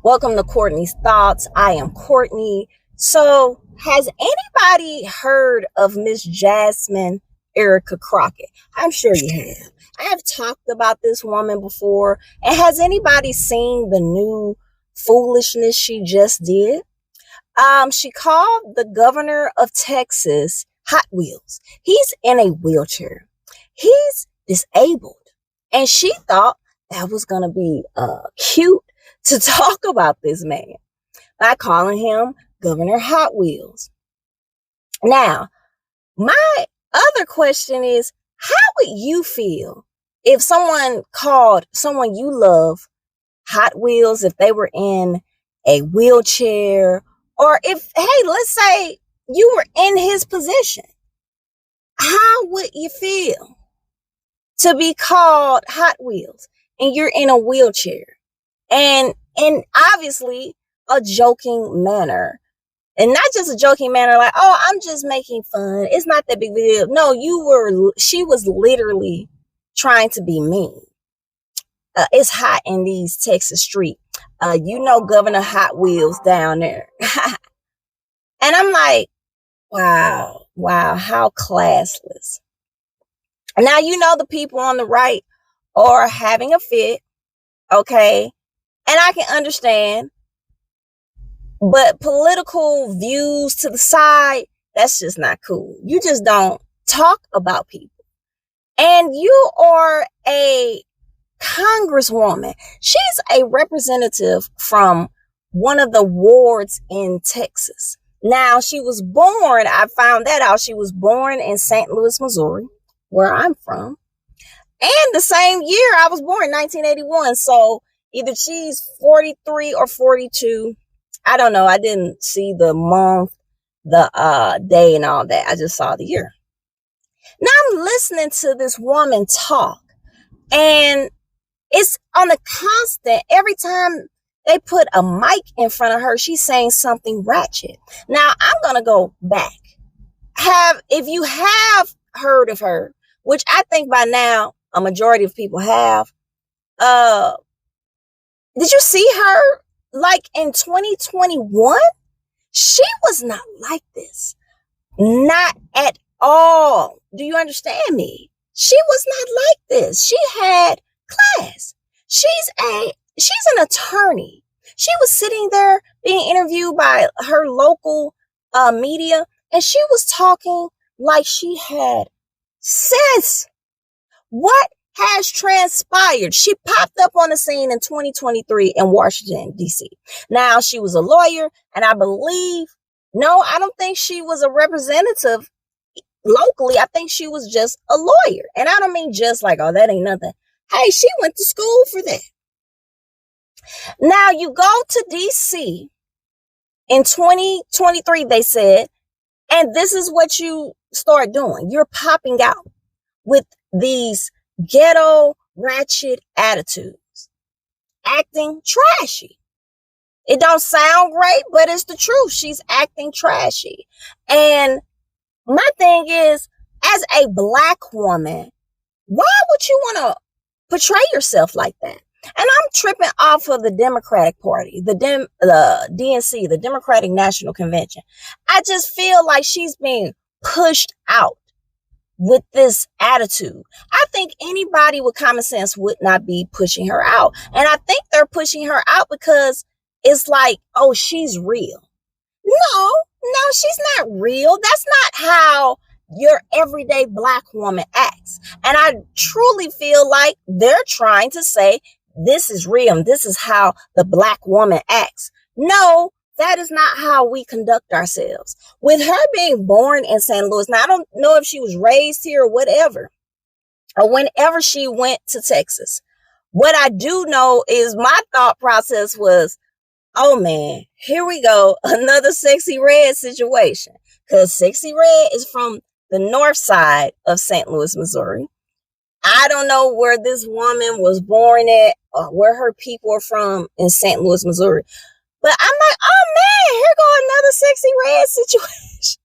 Welcome to Courtney's Thoughts. I am Courtney. So, has anybody heard of Miss Jasmin Erica Crocket? I'm sure you have. I have talked about this woman before. And has anybody seen the new foolishness she just did? She called the governor of Texas Hot Wheels. He's in a wheelchair. He's disabled. And she thought that was going to be cute to talk about this man by calling him Governor Hot Wheels. Now, my other question is, how would you feel if someone called someone you love Hot Wheels, if they were in a wheelchair, or if, hey, let's say you were in his position? How would you feel to be called Hot Wheels and you're in a wheelchair? And obviously a joking manner, and not just a joking manner like, oh, I'm just making fun, it's not that big of a deal. No, she was literally trying to be mean. It's hot in these Texas streets. Governor Hot Wheels down there. And I'm like, wow, how classless. Now, the people on the right are having a fit, okay? And I can understand, but political views to the side, that's just not cool. You just don't talk about people. And you are a congresswoman. She's a representative from one of the wards in Texas. Now, I found that out. She was born in St. Louis, Missouri, where I'm from. And the same year I was born, 1981. So either she's 43 or 42. I don't know. I didn't see the month, the day and all that. I just saw the year. Now I'm listening to this woman talk, and it's on a constant. Every time they put a mic in front of her, she's saying something ratchet. Now I'm going to go back. If you have heard of her, which I think by now a majority of people have, did you see her like in 2021? She was not like this. Not at all. Do you understand me? She was not like this. She had class. She's an attorney. She was sitting there being interviewed by her local media, and she was talking like she had sense. What has transpired? She popped up on the scene in 2023 in Washington, D.C. Now, she was a lawyer, and I don't think she was a representative locally. I think she was just a lawyer. And I don't mean just like, oh, that ain't nothing. Hey, she went to school for that. Now, you go to D.C. in 2023, they said, and this is what you start doing. You're popping out with these ghetto ratchet attitudes, acting trashy. It don't sound great, but it's the truth. She's acting trashy. And my thing is, as a Black woman, why would you want to portray yourself like that? And I'm tripping off of the Democratic Party, the DNC, the Democratic National Convention. I just feel like she's being pushed out with this attitude. I think anybody with common sense would not be pushing her out. And I think they're pushing her out because it's like, oh, she's real. No, she's not real. That's not how your everyday Black woman acts. And I truly feel like they're trying to say, this is real and this is how the Black woman acts. No, that is not how we conduct ourselves. With her being born in St. Louis, now I don't know if she was raised here or whatever, or whenever she went to Texas. What I do know is my thought process was, oh man, here we go, another Sexy Red situation. Because Sexy Red is from the north side of St. Louis, Missouri. I don't know where this woman was born at or where her people are from in St. Louis, Missouri. But I'm like, oh man, here go another Sexy Red situation.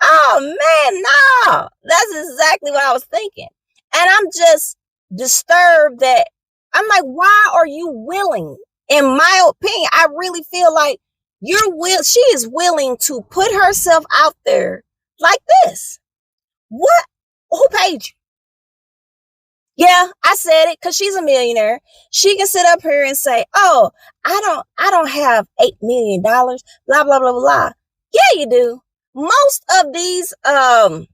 Oh man, no. That's exactly what I was thinking. And I'm just disturbed that I'm like, why are you willing In my opinion, I really feel like she is willing to put herself out there like this. What? Who paid you? Yeah, I said it because she's a millionaire. She can sit up here and say, "Oh, I don't have $8 million." Blah blah blah blah. Yeah, you do. Most of these, and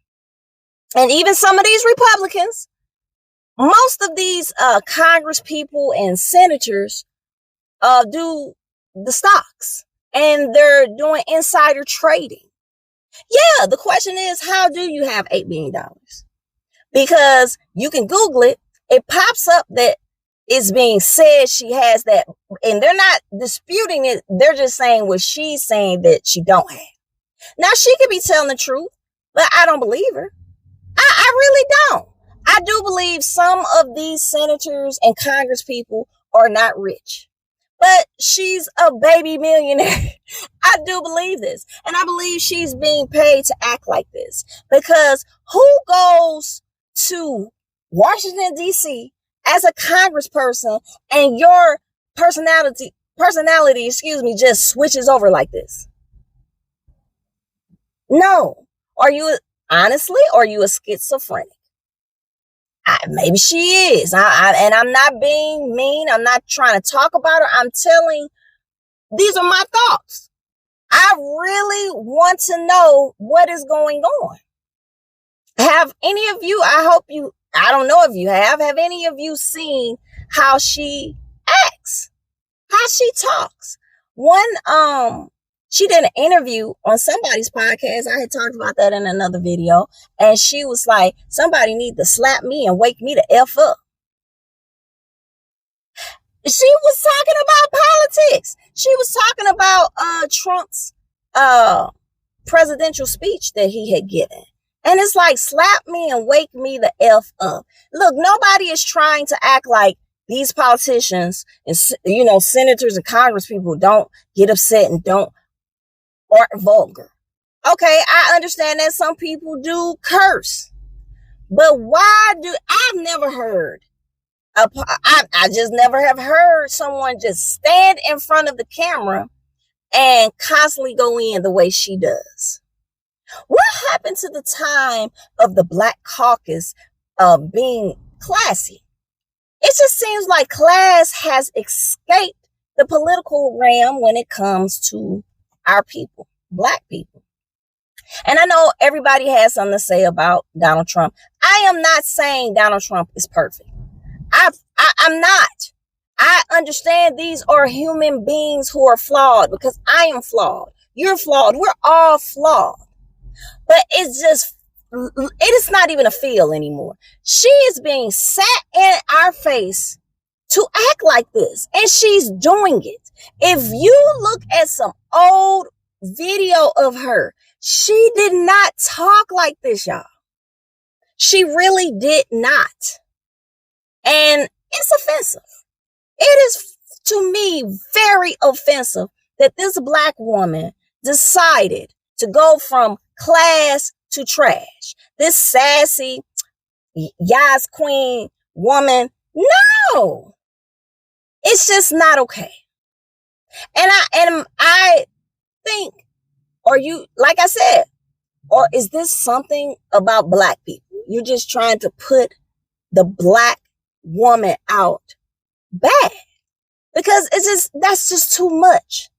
even some of these Republicans, most of these Congress people and senators do the stocks, and they're doing insider trading. Yeah, the question is, how do you have $8 million? Because you can Google it. It pops up that it's being said she has that, and they're not disputing it. They're just saying what she's saying that she don't have. Now, she could be telling the truth, but I don't believe her. I really don't. I do believe some of these senators and Congress people are not rich, but she's a baby millionaire. I do believe this. And I believe she's being paid to act like this, because who goes to Washington, D.C. as a congressperson and your personality, just switches over like this? No. Are you a schizophrenic? Maybe she is. And I'm not being mean. I'm not trying to talk about her. I'm telling, these are my thoughts. I really want to know what is going on. Have any of you, I don't know if you have any of you seen how she acts, how she talks? She did an interview on somebody's podcast. I had talked about that in another video. And she was like, somebody need to slap me and wake me the F up. She was talking about politics. She was talking about Trump's presidential speech that he had given. And it's like, slap me and wake me the F up. Look, nobody is trying to act like these politicians and, senators and Congress people don't get upset and aren't vulgar. Okay, I understand that some people do curse, but I've never heard, I just never have heard someone just stand in front of the camera and constantly go in the way she does. What happened to the time of the Black Caucus being classy? It just seems like class has escaped the political realm when it comes to our people, Black people. And I know everybody has something to say about Donald Trump. I am not saying Donald Trump is perfect. I'm not. I understand these are human beings who are flawed, because I am flawed. You're flawed. We're all flawed. But it is not even a feel anymore. She is being sat in our face to act like this, and she's doing it. If you look at some old video of her, she did not talk like this, y'all. She really did not. And it's offensive. It is, to me, very offensive that this Black woman decided to go from class to trash. This sassy, Yas queen woman. No, it's just not okay. And I think, like I said, or is this something about Black people? You're just trying to put the Black woman out bad, because that's just too much.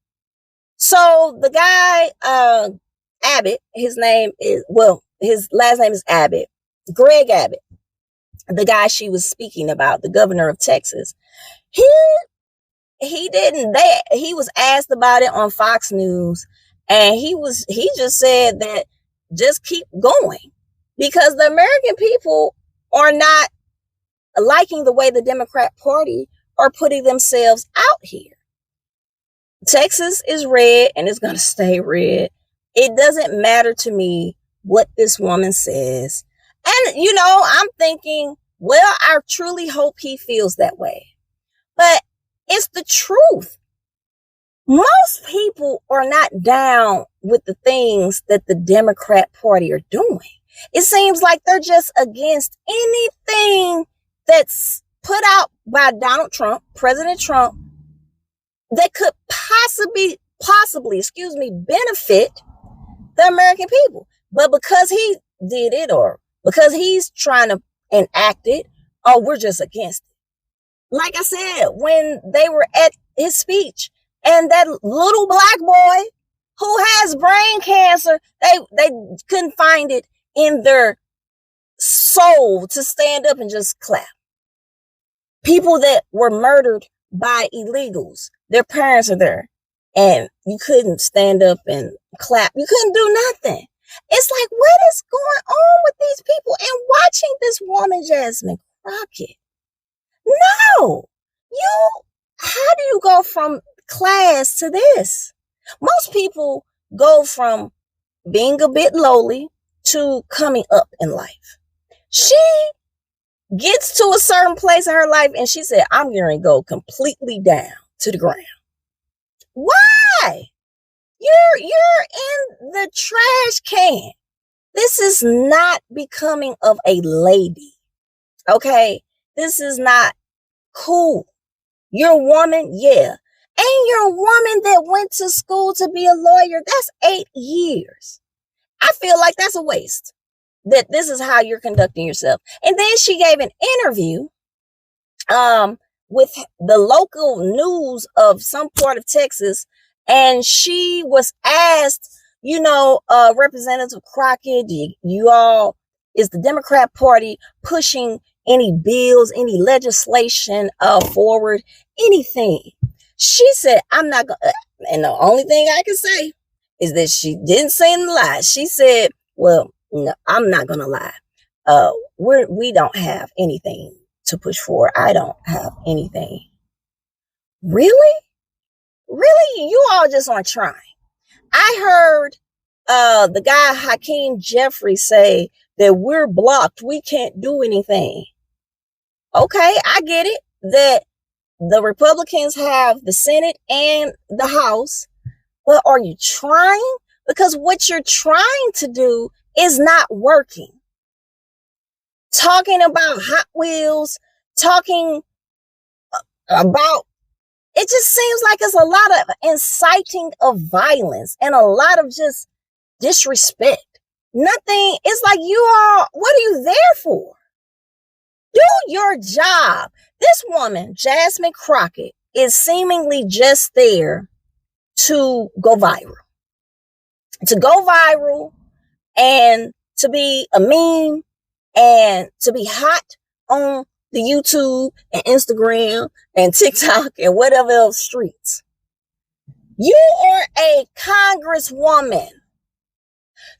So the guy, Abbot, his last name is Abbot, Greg Abbott, the guy she was speaking about, the governor of Texas. He was asked about it on Fox News, and he just said that just keep going, because the American people are not liking the way the Democrat Party are putting themselves out here. Texas is red, and it's going to stay red. It doesn't matter to me what this woman says. And, I'm thinking, well, I truly hope he feels that way. But it's the truth. Most people are not down with the things that the Democrat Party are doing. It seems like they're just against anything that's put out by Donald Trump, President Trump, that could possibly, benefit the American people. But because he did it, or because he's trying to enact it, oh, we're just against it. Like I said, when they were at his speech, and that little black boy who has brain cancer, they couldn't find it in their soul to stand up and just clap. People that were murdered by illegals, their parents are there, and you couldn't stand up and clap. You couldn't do nothing. It's like, what is going on with these people? And watching this woman, Jasmin Crocket, no, how do you go from class to this? Most people go from being a bit lowly to coming up in life. She gets to a certain place in her life and she said, I'm going to go completely down to the ground. Why? You're in the trash can. This is not becoming of a lady. Okay? This is not cool. You're a woman, yeah. And you're a woman that went to school to be a lawyer. That's 8 years. I feel like that's a waste. That this is how you're conducting yourself. And then she gave an interview with the local news of some part of Texas. And she was asked, Representative Crockett, is the Democrat Party pushing any bills, any legislation forward, anything? She said, I'm not going to, and the only thing I can say is that she didn't say any lies. She said, well, no, I'm not going to lie. We don't have anything to push for. I don't have anything. Really? Really? You all just aren't trying. I heard the guy Hakeem Jeffrey say that we're blocked. We can't do anything. Okay, I get it that the Republicans have the Senate and the House, but are you trying? Because what you're trying to do is not working. Talking about Hot Wheels, talking about, it just seems like it's a lot of inciting of violence and a lot of just disrespect. Nothing, it's like you all, what are you there for? Do your job. This woman, Jasmin Crocket, is seemingly just there to go viral. To go viral and to be a meme and to be hot on the YouTube and Instagram and TikTok and whatever else streets. You are a congresswoman.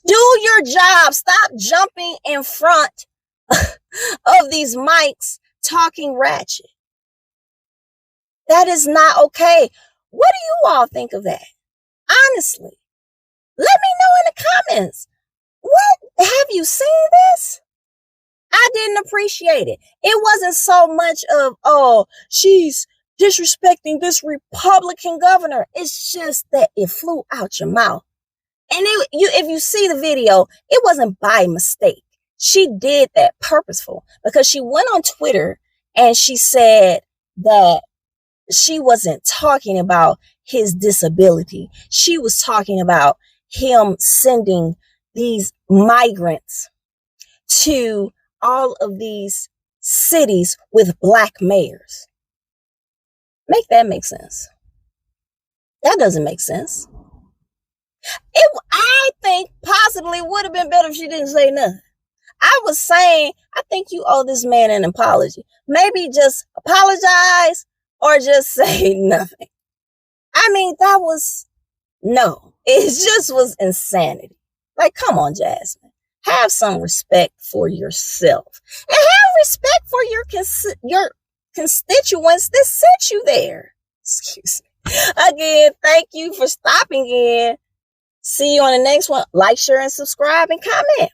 Do your job. Stop jumping in front of these mics talking ratchet. That is not okay. What do you all think of that? Honestly, let me know in the comments. What, have you seen this? I didn't appreciate it. It wasn't so much of, oh, she's disrespecting this Republican governor. It's just that it flew out your mouth. And if you see the video, it wasn't by mistake. She did that purposeful because she went on Twitter and she said that she wasn't talking about his disability. She was talking about him sending these migrants to all of these cities with black mayors. Make that make sense. That doesn't make sense. I think possibly would have been better if she didn't say nothing. I was saying, I think you owe this man an apology. Maybe just apologize or just say nothing. I mean, it just was insanity. Like, come on, Jasmin. Have some respect for yourself. And have respect for your constituents that sent you there. Excuse me. Again, thank you for stopping in. See you on the next one. Like, share, and subscribe, and comment.